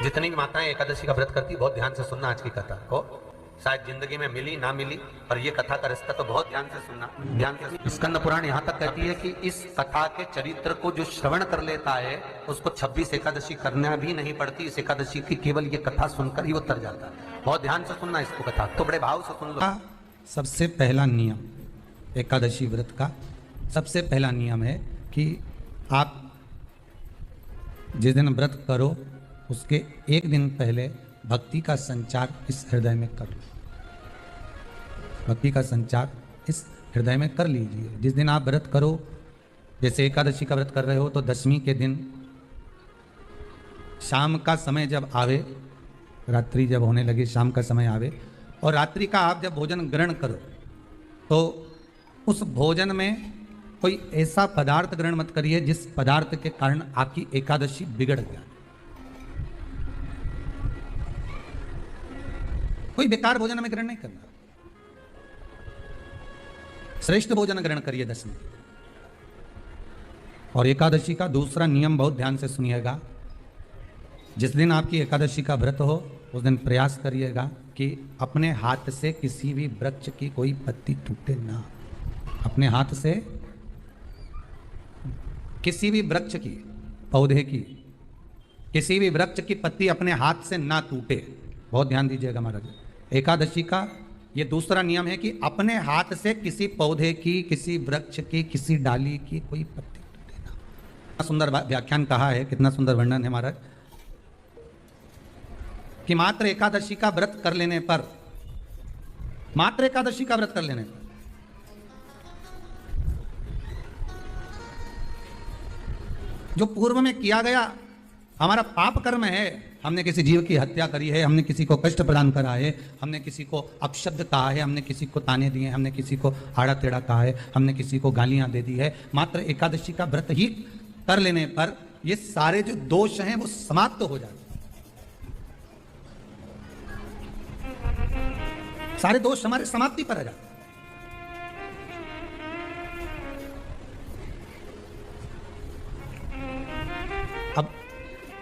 जितनी भी माताएं एकादशी का व्रत करती, बहुत ध्यान से सुनना आज की कथा को। शायद जिंदगी में मिली ना मिली, और ये कथा का रिश्ता तो बहुत ध्यान से सुनना, ध्यान से। स्कंद पुराण यहाँ तक कहती है कि इस कथा के चरित्र को जो श्रवण कर लेता है उसको 26 एकादशी करना भी नहीं पड़ती। इस एकादशी की केवल ये कथा सुनकर ही वो तर जाता है। बहुत ध्यान से सुनना इसको, कथा तो बड़े भाव से सुन लो। सबसे पहला नियम एकादशी व्रत का, सबसे पहला नियम है कि आप जिस दिन व्रत करो उसके एक दिन पहले भक्ति का संचार इस हृदय में कर लो। भक्ति का संचार इस हृदय में कर लीजिए। जिस दिन आप व्रत करो, जैसे एकादशी का व्रत कर रहे हो, तो दशमी के दिन शाम का समय जब आवे, रात्रि जब होने लगे, शाम का समय आवे, और रात्रि का आप जब भोजन ग्रहण करो तो उस भोजन में कोई ऐसा पदार्थ ग्रहण मत करिए जिस पदार्थ के कारण आपकी एकादशी बिगड़ गया। कोई बेकार भोजन में ग्रहण नहीं करना, श्रेष्ठ भोजन ग्रहण करिए दशमी। और एकादशी का दूसरा नियम बहुत ध्यान से सुनिएगा। जिस दिन आपकी एकादशी का व्रत हो उस दिन प्रयास करिएगा कि अपने हाथ से किसी भी वृक्ष की कोई पत्ती टूटे ना। अपने हाथ से किसी भी वृक्ष की, पौधे की, किसी भी वृक्ष की पत्ती अपने हाथ से ना टूटे। बहुत ध्यान दीजिएगा महाराज। एकादशी का ये दूसरा नियम है कि अपने हाथ से किसी पौधे की, किसी वृक्ष की, किसी डाली की कोई पत्ती टूटे ना। कितना सुंदर व्याख्यान कहा है, कितना सुंदर वर्णन है महाराज, कि मात्र एकादशी का व्रत कर लेने पर, मात्र एकादशी का व्रत कर लेने पर जो पूर्व में किया गया हमारा पाप कर्म है, हमने किसी जीव की हत्या करी है, हमने किसी को कष्ट प्रदान करा है, हमने किसी को अपशब्द कहा है, हमने किसी को ताने दिए, हमने किसी को आड़ा टेढ़ा कहा है, हमने किसी को गालियां दे दी है, मात्र एकादशी का व्रत ही कर लेने पर ये सारे जो दोष हैं वो समाप्त हो जाते हैं। सारे दोष हमारे समाप्ति पर आ जाते हैं। अब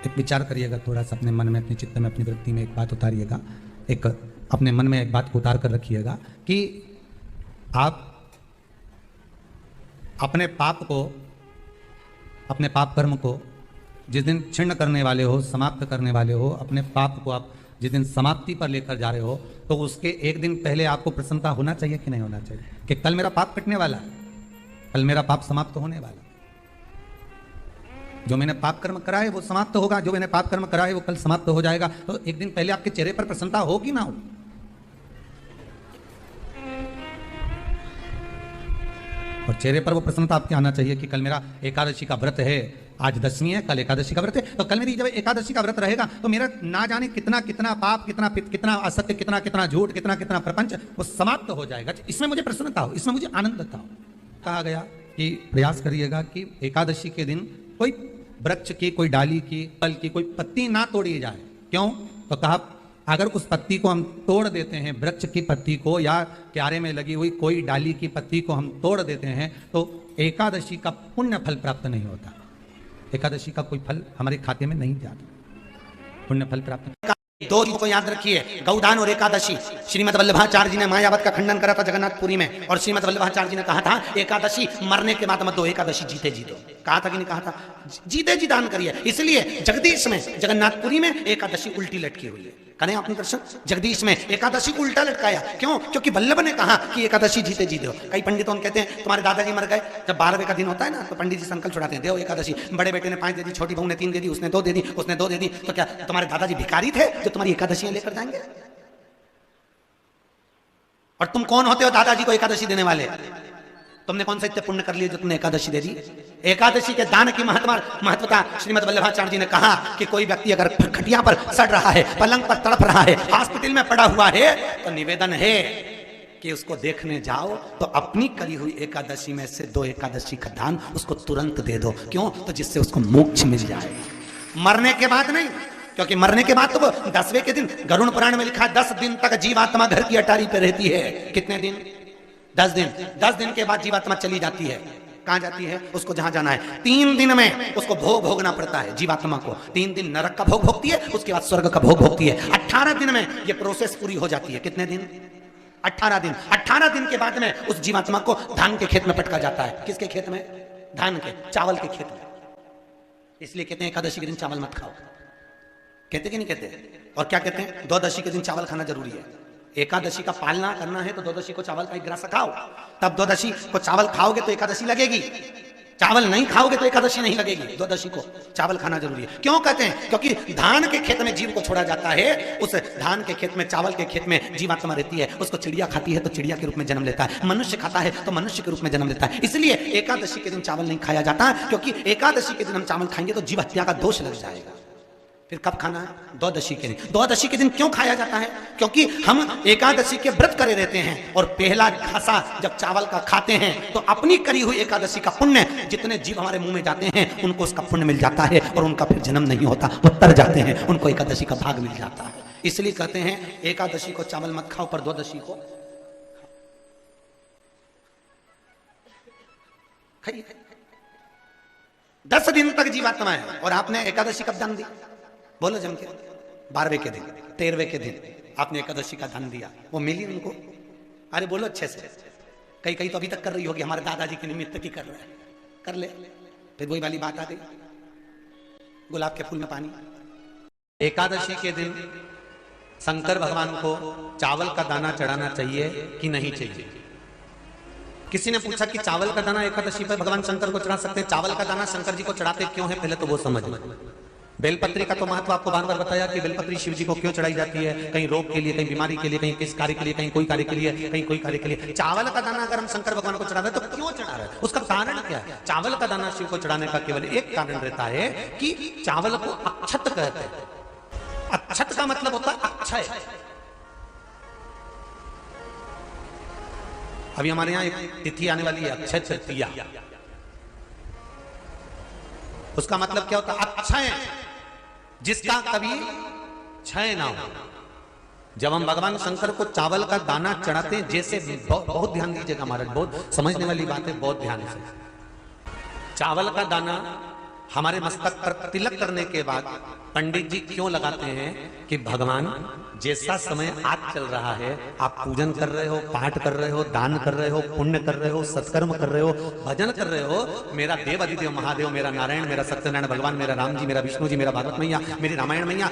एक विचार करिएगा थोड़ा सा अपने मन में, अपने चित्त में, अपनी वृत्ति में एक बात उतारिएगा। एक अपने मन में एक बात को उतार कर रखिएगा कि आप अपने पाप को, अपने पाप कर्म को जिस दिन छिन्न करने वाले हो, समाप्त करने वाले हो, अपने पाप को आप जिस दिन समाप्ति पर लेकर जा रहे हो, तो उसके एक दिन पहले आपको प्रसन्नता होना चाहिए कि नहीं होना चाहिए कि कल मेरा पाप कटने वाला है, कल मेरा पाप समाप्त होने वाला है। जो मैंने पाप कर्म करा है वो समाप्त होगा, जो मैंने पाप कर्म करा है वो कल समाप्त हो जाएगा। तो एक दिन पहले आपके चेहरे पर प्रसन्नता हो कि ना हो? और चेहरे पर वो प्रसन्नता आपके आना चाहिए कि कल मेरा एकादशी का व्रत है, आज दशमी है, कल एकादशी का व्रत है, तो कल मेरी जब एकादशी का व्रत रहेगा तो मेरा ना जाने कितना कितना पाप, कितना पित्त, कितना असत्य, कितना कितना झूठ, कितना कितना प्रपंच वो समाप्त हो जाएगा। इसमें मुझे प्रसन्नता हो, इसमें मुझे आनंद हो। कहा गया कि प्रयास करिएगा कि एकादशी के दिन कोई वृक्ष की, कोई डाली की, फल की कोई पत्ती ना तोड़ी जाए। क्यों? तो कहा अगर उस पत्ती को हम तोड़ देते हैं, वृक्ष की पत्ती को या क्यारे में लगी हुई कोई डाली की पत्ती को हम तोड़ देते हैं तो एकादशी का पुण्य फल प्राप्त नहीं होता। एकादशी का कोई फल हमारे खाते में नहीं जाता, पुण्य फल प्राप्त नहीं। दो चीजों को याद रखिए, गौदान और एकादशी। श्रीमद् वल्लभाचार्य जी ने मायावत का खंडन करा था जगन्नाथपुरी में, और श्रीमद् वल्लभाचार्य जी ने कहा था एकादशी मरने के बाद मत दो, एकादशी जीते जी दो। कहा था कि नहीं कहा था? जीते जी दान करिए। इसलिए जगदीश में, जगन्नाथपुरी में एकादशी उल्टी लटकी हुई है। करें अपने दर्शन, जगदीश में एकादशी को उल्टा लटकाया। क्यों? क्योंकि वल्लभ ने कहा कि एकादशी जीते जी दो। कई पंडितों कहते हैं तुम्हारे दादाजी मर गए, जब 12वें का दिन होता है ना तो पंडित जी संकल्प छुड़ाते हैं, दो एकादशी। बड़े बेटे ने 5 दे दी, छोटी बहू ने 3 दे दी, उसने 2 दे दी, उसने 2 दे दी, तो क्या तुम्हारे दादाजी भिखारी थे जो तुम्हारी एकादशियां लेकर जाएंगे? और तुम कौन होते हो दादाजी को एकादशी देने वाले? तुमने कौन सा इतने पुण्य कर लिए जो तुमने एकादशी दे दी? एकादशी के दान की महत्वता श्रीमद् वल्लभाचार्य जी ने कहा कि कोई व्यक्ति अगर खटिया पर सड़ रहा है, पलंग पर तड़प रहा है, हॉस्पिटल में पड़ा हुआ है, तो निवेदन है कि उसको देखने जाओ तो अपनी करी हुई एकादशी में से 2 एकादशी का दान उसको तुरंत दे दो। क्यों? तो जिससे उसको मोक्ष मिल जाए, मरने के बाद नहीं। क्योंकि मरने के बाद तो वो 10वें के दिन, गरुड़ पुराण में लिखा है 10 दिन तक जीवात्मा घर की अटारी पे रहती है। कितने दिन? 10 दिन। 10 दिन के बाद जीवात्मा चली जाती है। कहां जाती है? उसको जहां जाना है। 3 दिन में उसको भोग भोगना पड़ता है जीवात्मा को। 3 दिन नरक का भोग भोगती है, उसके बाद स्वर्ग का भोग भोगती है। 18 दिन में ये प्रोसेस पूरी हो जाती है। कितने दिन? 18 दिन। 18 दिन के बाद में उस जीवात्मा को धान के खेत में पटका जाता है। किसके खेत में? धान के, चावल के खेत में। इसलिए कहते हैं एकादशी के दिन चावल मत खाओ। कहते कि नहीं कहते? और क्या कहते हैं? द्वादशी के दिन चावल खाना जरूरी है। एकादशी का पालना करना है तो द्वादशी को चावल का एक ग्रास खाओ, तब द्वादशी को चावल खाओगे तो एकादशी लगेगी। चावल नहीं खाओगे तो एकादशी नहीं लगेगी। द्वादशी को चावल खाना जरूरी है। क्यों कहते हैं? क्योंकि धान के खेत में जीव को छोड़ा जाता है। उस धान के खेत में, चावल के खेत में जीवात्मा रहती है। उसको चिड़िया खाती है तो चिड़िया के रूप में जन्म लेता है, मनुष्य खाता है तो मनुष्य के रूप में जन्म लेता है। इसलिए एकादशी के दिन चावल नहीं खाया जाता, क्योंकि एकादशी के दिन हम चावल खाएंगे तो जीव हत्या का दोष लग जाएगा। फिर कब खाना है? द्वादशी के दिन। द्वादशी के दिन क्यों खाया जाता है? क्योंकि हम एकादशी के व्रत करे रहते हैं और पहला घासा जब चावल का खाते हैं तो अपनी करी हुई एकादशी का पुण्य, जितने जीव हमारे मुंह में जाते हैं उनको उसका पुण्य मिल जाता है और उनका फिर जन्म नहीं होता, वो तर जाते हैं, उनको एकादशी का भाग मिल जाता है। इसलिए कहते हैं एकादशी को चावल मत खाओ, पर द्वादशी को खाइए। 10 दिन तक जीवात्मा है और आपने एकादशी कब दान दी? बोलो जम के। 12वें के दिन, 13वें के दिन आपने एकादशी का दान दिया, वो मिली उनको? अरे बोलो अच्छे से। कई तो अभी तक कर रही होगी, हमारे दादाजी के निमित्त की कर रहे हैं, कर ले। फिर वही वाली बात आ गई, गुलाब के फूल में पानी। एकादशी के दिन शंकर भगवान को चावल का दाना चढ़ाना चाहिए कि नहीं चाहिए? किसी ने पूछा कि चावल का दाना एकादशी पर भगवान शंकर को चढ़ा सकते हैं? चावल का दाना शंकर जी को चढ़ाते क्यों है, पहले तो वो समझ। बेलपत्री का तो महत्व आपको बार बार बताया कि बेलपत्री शिव जी को क्यों चढ़ाई जाती है, कहीं रोग के लिए, कहीं बीमारी के लिए, कहीं किस कार्य के लिए, कहीं कोई कार्य के लिए, कहीं कोई कार्य के लिए। चावल का दाना अगर हम शंकर भगवान को चढ़ा रहे हैं तो क्यों चढ़ा रहे हैं? उसका कारण क्या है? चावल का दाना शिव को चढ़ाने का केवल एक कारण रहता है कि चावल को अक्षत कहते हैं। अक्षत का मतलब होता है अक्षय। अभी हमारे यहाँ एक तिथि आने वाली है, अक्षय तृतीया। उसका मतलब क्या होता है? अक्षय, जिसका कभी क्षय ना हो। जब हम भगवान शंकर को चावल का दाना चढ़ाते हैं, जैसे बहुत ध्यान दीजिएगा महाराज, बहुत समझने वाली बात है, बहुत ध्यान से। चावल का दाना हमारे मस्तक पर तिलक करने के बाद पंडित जी क्यों लगाते हैं कि भगवान जैसा समय आज चल रहा है, आप पूजन कर रहे हो, पाठ कर रहे हो, दान कर रहे हो, पुण्य कर रहे हो, सत्कर्म कर रहे हो, भजन कर रहे हो, मेरा देव अधिदेव महादेव, मेरा नारायण, मेरा सत्यनारायण भगवान, मेरा राम जी, मेरा विष्णु जी, मेरा भागवत मैया, मेरी रामायण मैया,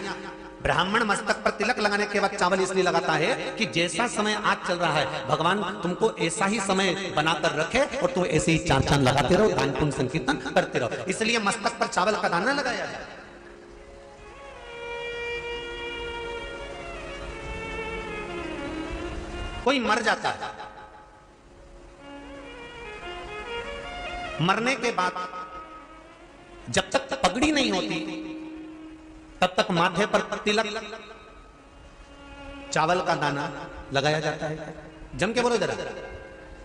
ब्राह्मण मस्तक पर तिलक लगाने के बाद चावल इसलिए लगाता है कि जैसा समय आज चल रहा है, भगवान तुमको ऐसा ही समय बनाकर रखे और तुम ऐसे ही चार चांद लगाते रहो, दान पुण्य संकीर्तन करते रहो। इसलिए मस्तक पर चावल का दाना लगाया जाए। कोई मर जाता है, मरने के बाद जब तक पगड़ी नहीं होती तब तक माथे पर तिलक, चावल का दाना लगाया जाता है। जम के बोलो जरा।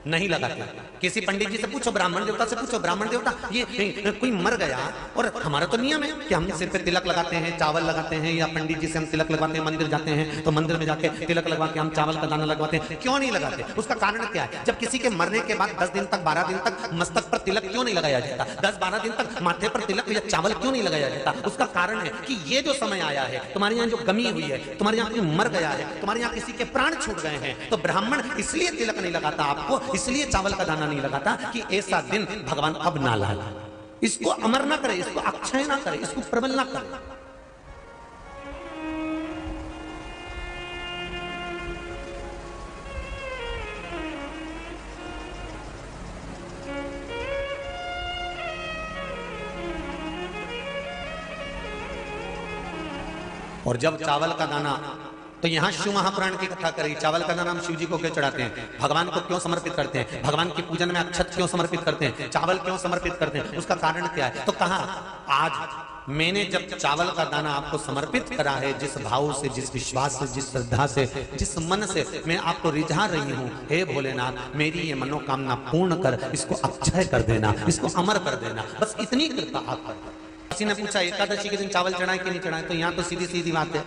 नहीं लगाते। किसी पंडित जी से पूछो, ब्राह्मण देवता से पूछो, ब्राह्मण देवता ये कोई मर गया और हमारा तो नियम है कि हम सिर पे तिलक लगाते हैं, चावल लगाते हैं, या पंडित जी से हम तिलक लगवाते हैं, मंदिर जाते हैं तो मंदिर में जाके तिलक लगवा के हम चावल का दाना लगवाते हैं। क्यों नहीं लगाते? उसका कारण क्या है? जब किसी के मरने के बाद 10 दिन तक, 12 दिन तक मस्तक पर तिलक क्यों नहीं लगाया जाता? 10-12 दिन तक माथे पर तिलक या चावल क्यों नहीं लगाया जाता? उसका कारण है कि ये जो समय आया है, तुम्हारे यहाँ जो गमी हुई है, तुम्हारे यहाँ कोई मर गया है, तुम्हारे यहाँ किसी के प्राण छूट गए हैं, तो ब्राह्मण इसलिए तिलक नहीं लगाता आपको, इसलिए चावल का दाना नहीं लगाता कि ऐसा दिन भगवान अब ना लाए, इसको अमर ना करे, इसको अक्षय ना करे, इसको प्रबल ना करे। और जब चावल का दाना, तो यहां शिव महापुराण की कथा करी, चावल का दाना हम शिव जी को क्यों चढ़ाते हैं, भगवान को क्यों समर्पित करते हैं, भगवान की पूजन में अक्षत क्यों समर्पित करते हैं, चावल क्यों समर्पित करते हैं, उसका कारण क्या है? तो कहा आज मैंने जब चावल का दाना आपको समर्पित करा है, जिस भाव से, जिस विश्वास से, जिस श्रद्धा से, जिस मन से मैं आपको रिझा रही हूं, हे भोलेनाथ मेरी ये मनोकामना पूर्ण कर, इसको अक्षय कर देना, इसको अमर कर देना, बस इतनी कृपा आप कर। किसी ने पूछा एकादशी के दिन चावल चढ़ाए कि नहीं चढ़ाए, तो यहां तो सीधी सीधी बात है,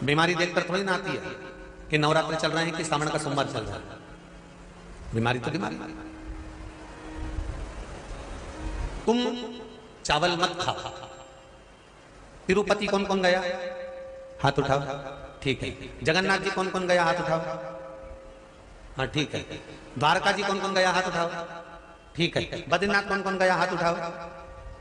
बीमारी देखकर थोड़ी ना आती है कि नवरात्र चल रहे हैं कि सावन का सोमवार चल रहा है। बीमारी तो बीमारी। तुम चावल मत खाओ। तिरुपति कौन कौन गया? हाथ उठाओ। ठीक है। जगन्नाथ जी कौन कौन गया? हाथ उठाओ। हाँ ठीक है। द्वारका जी कौन कौन गया? हाथ उठाओ। ठीक है। बद्रीनाथ कौन कौन गया? हाथ उठाओ।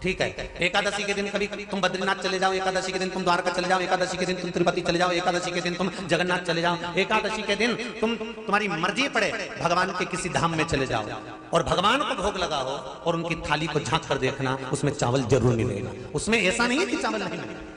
ठीक है। एकादशी के दिन कभी तुम बद्रीनाथ चले जाओ, एकादशी के दिन तुम द्वारका चले जाओ, एकादशी के दिन तुम तिरुपति चले जाओ, एकादशी के दिन तुम जगन्नाथ चले जाओ, एकादशी के दिन तुम्हारी मर्जी पड़े भगवान के किसी धाम में चले जाओ और भगवान को भोग लगाओ और उनकी थाली को झांक कर देखना, उसमें चावल जरूर मिलेगा। उसमें ऐसा नहीं है कि चावल नहीं मिलेगा।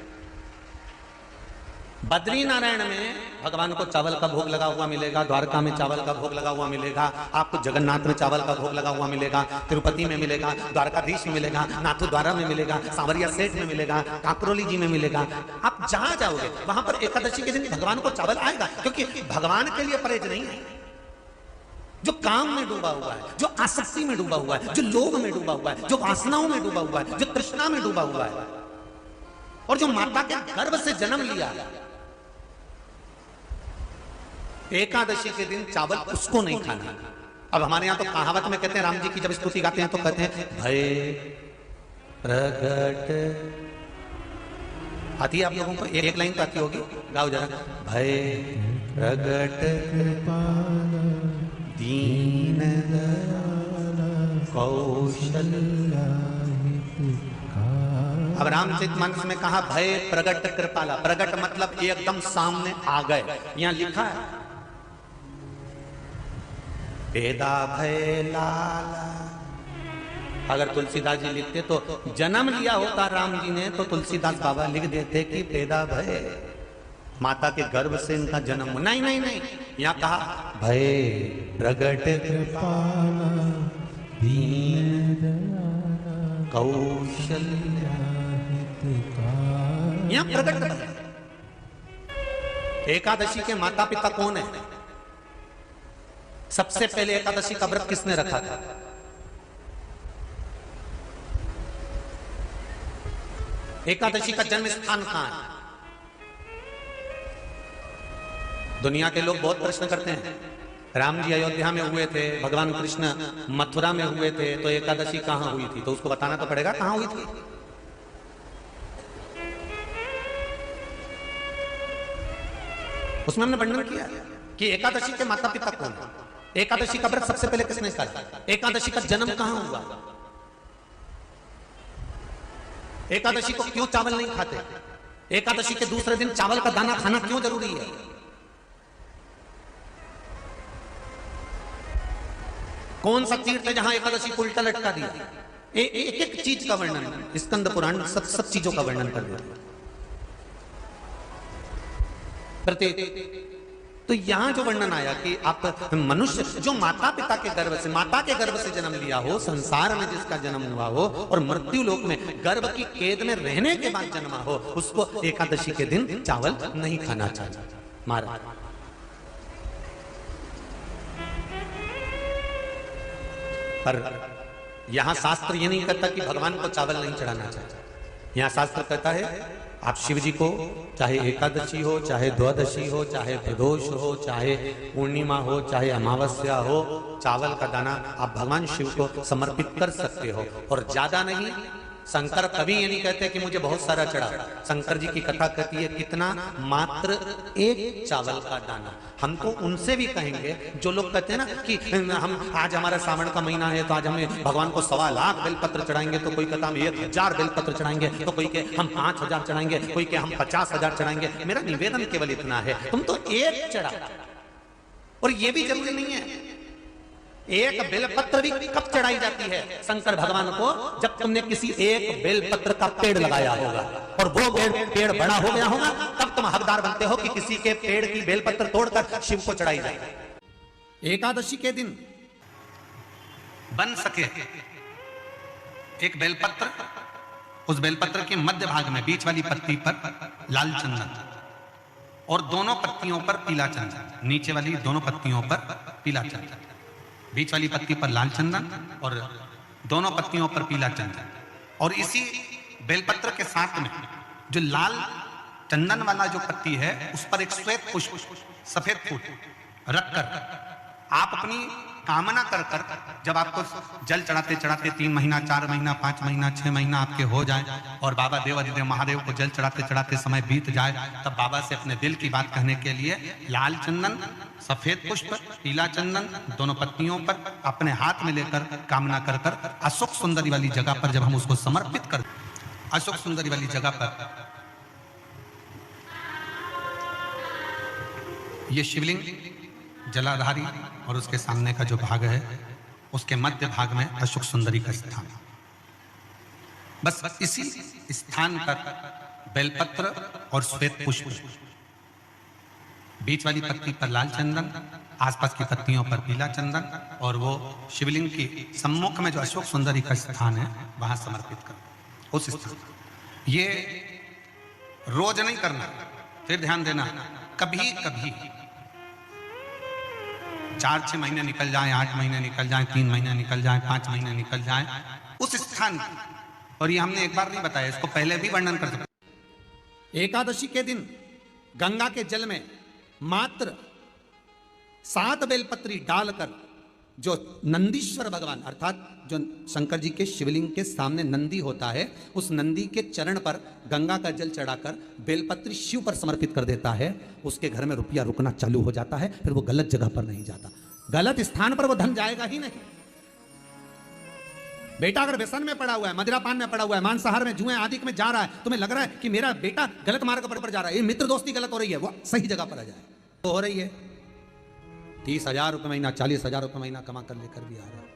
बद्री नारायण में भगवान को चावल का भोग लगा हुआ मिलेगा, द्वारका में चावल का भोग लगा हुआ मिलेगा, आपको जगन्नाथ में चावल का भोग लगा हुआ मिलेगा, तिरुपति में मिलेगा, द्वारकाधीश में मिलेगा, नाथू द्वारा में मिलेगा, सांवरिया सेठ में मिलेगा, काकरोली जी में मिलेगा। आप जहां जाओगे वहां पर एकादशी के दिन भगवान को चावल आएगा, क्योंकि भगवान के लिए परहेज नहीं है। जो काम में डूबा हुआ है, जो आसक्ति में डूबा हुआ है, जो लोभ में डूबा हुआ है, जो वासनाओं में डूबा हुआ है, जो तृष्णा में डूबा हुआ है और जो माता के गर्भ से जन्म लिया, एकादशी के दिन चावल उसको नहीं खाना। अब हमारे यहां तो कहावत में कहते हैं, राम जी की जब स्तुति गाते हैं तो कहते हैं भय प्रगट, आती है आप लोगों को? एक लाइन तो आती होगी, गाओ जरा। भय प्रगट दीन कौशल्या। अब रामचरितमानस में कहा भय प्रगट कृपाला। प्रगट मतलब एकदम सामने आ गए। यहां लिखा है बेदा भय लाला। अगर तुलसीदास जी लिखते तो जन्म लिया होता राम जी ने तो तुलसीदास बाबा लिख देते कि बेदा भय, माता के गर्भ से इनका जन्म। नहीं नहीं नहीं, यहां कहा भय प्रगट कृपाला कौशल्या। यहां प्रगट। एकादशी के माता पिता कौन है? सबसे पहले एकादशी का व्रत किसने रखा था? एकादशी का जन्म स्थान कहां है? दुनिया के लोग बहुत प्रश्न करते हैं, राम जी अयोध्या में हुए थे, भगवान कृष्ण मथुरा में हुए थे, तो एकादशी कहां हुई थी? तो उसको बताना तो पड़ेगा कहां हुई थी। उसमें हमने वर्णन किया कि एकादशी के माता पिता कौन है, एकादशी का व्रत सबसे पहले किसने किया, एकादशी का जन्म कहां हुआ, एकादशी को क्यों चावल नहीं खाते, एकादशी के दूसरे दिन चावल का दाना खाना क्यों जरूरी है। कौन सा तीर्थ है जहां एकादशी को उल्टा लटका दिया। एक एक चीज का वर्णन स्कंद पुराण सब चीजों का वर्णन कर दिया। प्रत्येक तो यहां जो वर्णन आया कि आप मनुष्य जो माता पिता के गर्भ से, माता के गर्भ से जन्म लिया हो, संसार में जिसका जन्म हुआ हो और मृत्यु लोक में गर्भ की कैद में रहने के बाद जन्मा हो, उसको एकादशी के दिन चावल नहीं खाना चाहिए। मारा पर यहां शास्त्र ये नहीं कहता कि भगवान को चावल नहीं चढ़ाना चाहिए। यहां शास्त्र कहता है आप शिव जी को चाहे एकादशी हो, चाहे द्वादशी हो, चाहे प्रदोष हो, चाहे पूर्णिमा हो, चाहे अमावस्या हो, चावल का दाना आप भगवान शिव को समर्पित कर सकते हो। और ज्यादा नहीं, शंकर कभी ये नहीं कहते कि मुझे बहुत सारा चढ़ा। शंकर जी की कथा कहती है कितना, मात्र एक चावल का दाना। हम तो उनसे भी कहेंगे जो लोग कहते हैं ना कि हम आज हमारा सावन का महीना है तो आज हमें भगवान को 1.25 लाख बेलपत्र चढ़ाएंगे, तो कोई कहता हम 1000 बेलपत्र चढ़ाएंगे, तो कोई के हम 5000 चढ़ाएंगे, कोई के हम 50,000 चढ़ाएंगे। मेरा निवेदन केवल इतना है, तुम तो एक चढ़ा। और ये भी जरूरी नहीं है, एक बेलपत्र भी कब चढ़ाई जाती है शंकर भगवान को, जब तुमने किसी एक बेलपत्र का पेड़ लगाया होगा और वो पेड़ बड़ा हो गया होगा, तब तुम हकदार बनते हो कि किसी के पेड़ की बेलपत्र तोड़कर शिव को चढ़ाई जाए। एकादशी के दिन बन सके एक बेलपत्र, उस बेलपत्र के मध्य भाग में बीच वाली पत्ती पर लाल चंदन और दोनों पत्तियों पर पीला चंदन, नीचे वाली दोनों पत्तियों पर पीला चंदन, बीच वाली पत्ती पर लाल चंदन और दोनों पत्तियों पर पीला चंदन। और इसी बेलपत्र के साथ में जो लाल चंदन वाला जो पत्ती है उस पर एक श्वेत पुष्प, सफेद फूल रखकर आप अपनी कामना कर कर जब आपको जल चढ़ाते चढ़ाते 3 महीना 4 महीना 5 महीना 6 महीना आपके हो जाए और बाबा देवाधिदेव महादेव को जल चढ़ाते चढ़ाते समय बीत जाए, तब बाबा से अपने दिल की बात कहने के लिए लाल चंदन, सफेद पुष्प, पीला चंदन दोनों पत्नियों पर अपने हाथ में लेकर कामना कर कर अशोक सुंदरी वाली जगह पर जब हम उसको समर्पित कर, अशोक सुंदरी वाली जगह पर ये शिवलिंग जलाधारी और उसके सामने का जो भाग है उसके मध्य भाग में अशोक सुंदरी का स्थान। बस इसी स्थान पर बेलपत्र और श्वेत पुष्प, बीच वाली पत्ती पर लाल चंदन, आसपास की पत्तियों पर पीला चंदन और वो शिवलिंग की सम्मुख में जो अशोक सुंदरी का स्थान है वहां समर्पित कर उस स्थान। ये रोज नहीं करना, फिर ध्यान देना, कभी कभी 4-6 महीने निकल जाए, 8 महीने निकल जाए, 3 महीने निकल जाए, 5 महीने निकल जाए उस स्थान, और ये हमने एक बार नहीं बताया, इसको पहले भी वर्णन कर सकते। एकादशी के दिन गंगा के जल में मात्र 7 बेलपत्री डालकर जो नंदीश्वर भगवान अर्थात जो शंकर जी के शिवलिंग के सामने नंदी होता है, उस नंदी के चरण पर गंगा का जल चढ़ाकर बेलपत्री शिव पर समर्पित कर देता है, उसके घर में रुपया रुकना चालू हो जाता है। फिर वो गलत जगह पर नहीं जाता, गलत स्थान पर वो धन जाएगा ही नहीं। बेटा अगर व्यसन में पड़ा हुआ है, मदिरापान में पड़ा हुआ है, मांसाहार में, जुए आदि में जा रहा है, तुम्हें लग रहा है कि मेरा बेटा गलत मार्ग पर जा रहा है, ये मित्र दोस्ती गलत हो रही है, वो सही जगह पर आ जाए तो हो रही है। 30,000 रुपये महीना, 40,000 रुपये महीना कमा कर लेकर भी आ रहा है,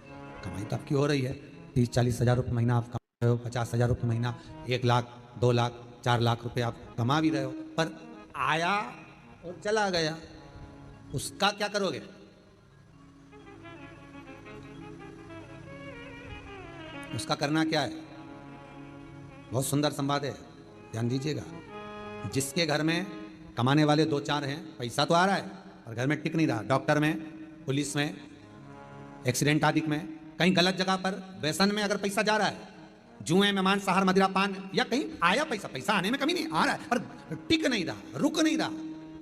कमाई तो आपकी हो रही है। 30-40,000 रुपये महीना आप कमा रहे हो, 50,000 रुपये महीना, 1 लाख 2 लाख 4 लाख रुपये आप कमा भी रहे हो, पर आया और चला गया, उसका क्या करोगे? उसका करना क्या है? बहुत सुंदर संवाद है, ध्यान दीजिएगा। जिसके घर में कमाने वाले 2-4 हैं, पैसा तो आ रहा है और घर में टिक नहीं रहा, डॉक्टर में, पुलिस में, एक्सीडेंट आदि में, कहीं गलत जगह पर व्यसन में अगर पैसा जा रहा है, जुए में, मांसाहार, मदिरापान, या कहीं आया पैसा, पैसा आने में कमी नहीं, आ रहा है पर टिक नहीं रहा, रुक नहीं रहा,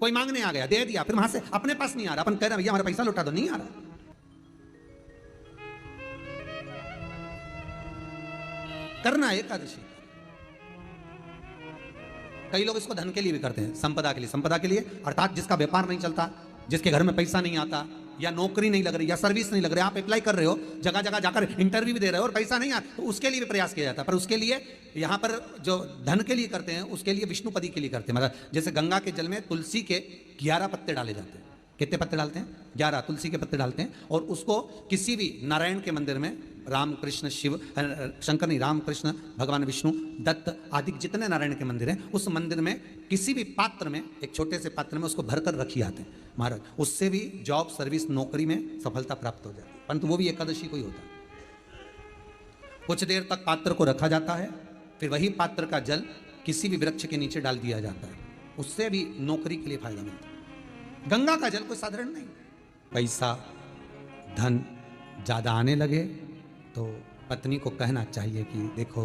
कोई मांगने आ गया, दे दिया, फिर वहां से अपने पास नहीं आ रहा, अपन कह रहे भैया हमारा पैसा लौटा दो, नहीं आ रहा। करना है एकादशी। कई लोग इसको धन के लिए भी करते हैं, संपदा के लिए, संपदा के लिए अर्थात जिसका व्यापार नहीं चलता, जिसके घर में पैसा नहीं आता, या नौकरी नहीं लग रही, या सर्विस नहीं लग रही, आप अप्लाई कर रहे हो, जगह जगह जाकर इंटरव्यू भी दे रहे हो और पैसा नहीं आता, तो उसके लिए भी प्रयास किया जाता है। पर उसके लिए यहाँ पर जो धन के लिए करते हैं, उसके लिए विष्णुपदी के लिए करते हैं। मतलब जैसे गंगा के जल में तुलसी के 11 पत्ते डाले जाते हैं। कितने पत्ते डालते हैं? 11 तुलसी के पत्ते डालते हैं, और उसको किसी भी नारायण के मंदिर में, राम कृष्ण शिव, शंकर नहीं, राम कृष्ण भगवान विष्णु, दत्त आदि जितने नारायण के मंदिर हैं, उस मंदिर में किसी भी पात्र में, एक छोटे से पात्र में उसको भरकर रखी आते हैं महाराज। उससे भी जॉब, सर्विस, नौकरी में सफलता प्राप्त हो जाती है, परंतु वो भी एकादशी को ही होता है। कुछ देर तक पात्र को रखा जाता है, फिर वही पात्र का जल किसी भी वृक्ष के नीचे डाल दिया जाता है, उससे भी नौकरी के लिए फायदा मिलता है। गंगा का जल कोई साधारण नहीं। पैसा धन ज्यादा आने लगे तो पत्नी को कहना चाहिए कि देखो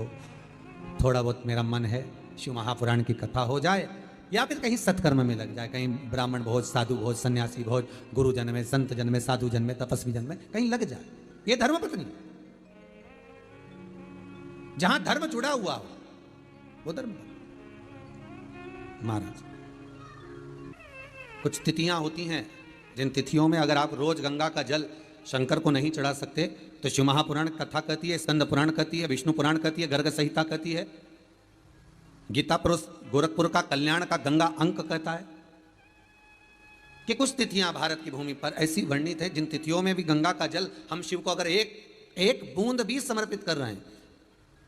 थोड़ा बहुत मेरा मन है, शिव महापुराण की कथा हो जाए, या फिर कहीं सत्कर्म में लग जाए, कहीं ब्राह्मण भोज, साधु भोज, सन्यासी भोज, गुरु जन में, संत जन में, साधु जन में, तपस्वी जन में कहीं लग जाए। ये धर्म पत्नी, जहां धर्म जुड़ा हुआ हो वो धर्म। महाराज कुछ तिथियां होती हैं, जिन तिथियों में अगर आप रोज गंगा का जल शंकर को नहीं चढ़ा सकते तो शिव महापुराण कथा कहती है, स्कंद पुराण कहती है, विष्णु पुराण कहती है, गर्ग संहिता कहती है, गीता पुरुष गोरखपुर का कल्याण का गंगा अंक कहता है कि कुछ तिथियां भारत की भूमि पर ऐसी वर्णित है जिन तिथियों में भी गंगा का जल हम शिव को अगर एक बूंद भी समर्पित कर रहे हैं,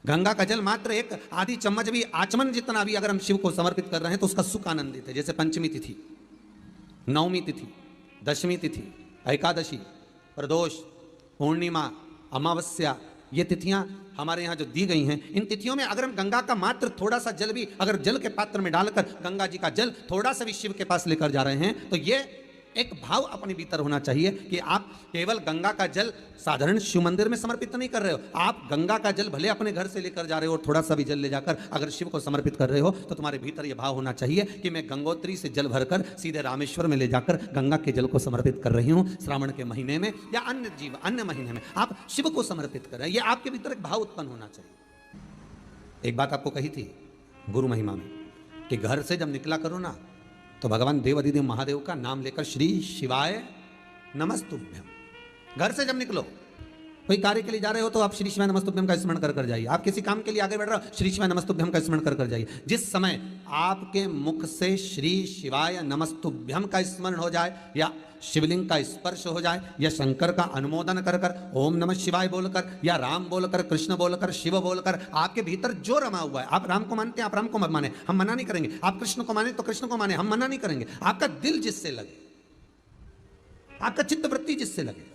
गंगा का जल मात्र एक आधी चम्मच भी, आचमन जितना भी अगर हम शिव को समर्पित कर रहे हैं तो उसका सुख आनंदित है। जैसे पंचमी तिथि, नवमी तिथि, दशमी तिथि, एकादशी, प्रदोष, पूर्णिमा, अमावस्या, ये तिथियां हमारे यहाँ जो दी गई हैं, इन तिथियों में अगर हम गंगा का मात्र थोड़ा सा जल भी अगर जल के पात्र में डालकर गंगा जी का जल थोड़ा सा भी शिव के पास लेकर जा रहे हैं तो ये एक भाव अपने भीतर होना चाहिए कि आप केवल गंगा का जल साधारण शिव मंदिर में समर्पित नहीं कर रहे हो, आप गंगा का जल भले अपने घर से लेकर जा रहे हो और थोड़ा सा भी जल ले जाकर अगर शिव को समर्पित कर रहे हो तो तुम्हारे भीतर यह भाव होना चाहिए कि मैं गंगोत्री से जल भरकर सीधे रामेश्वर में ले जाकर गंगा के जल को समर्पित कर रही हूं। श्रावण के महीने में या अन्य महीने में आप शिव को समर्पित कर रहे हैं, यह आपके भीतर एक भाव उत्पन्न होना चाहिए। एक बात आपको कही थी गुरु महिमा में कि घर से जब निकला करो ना तो भगवान देवाधिदेव महादेव का नाम लेकर श्री शिवाय नमस्तुभ्यम। घर से जब निकलो, कोई कार्य के लिए जा रहे हो तो आप श्री शिवाय नमस्तुभ्यम का स्मरण कर कर जाइए। आप किसी काम के लिए आगे बढ़ रहे हो, श्री शिवाय नमस्तुभ्यम का स्मरण कर कर जाइए। जिस समय आपके मुख से श्री शिवाय नमस्तुभ्यम का स्मरण हो जाए या शिवलिंग का स्पर्श हो जाए या शंकर का अनुमोदन कर कर ओम नमः शिवाय बोलकर या राम बोलकर कृष्ण बोलकर शिव बोलकर आपके भीतर जो रमा हुआ है, आप राम को मानते हैं आप राम को मत माने, हम मना नहीं करेंगे। आप कृष्ण को माने तो कृष्ण को माने, हम मना नहीं करेंगे। आपका दिल जिससे लगे, आपका चित्त वृत्ति जिससे लगे,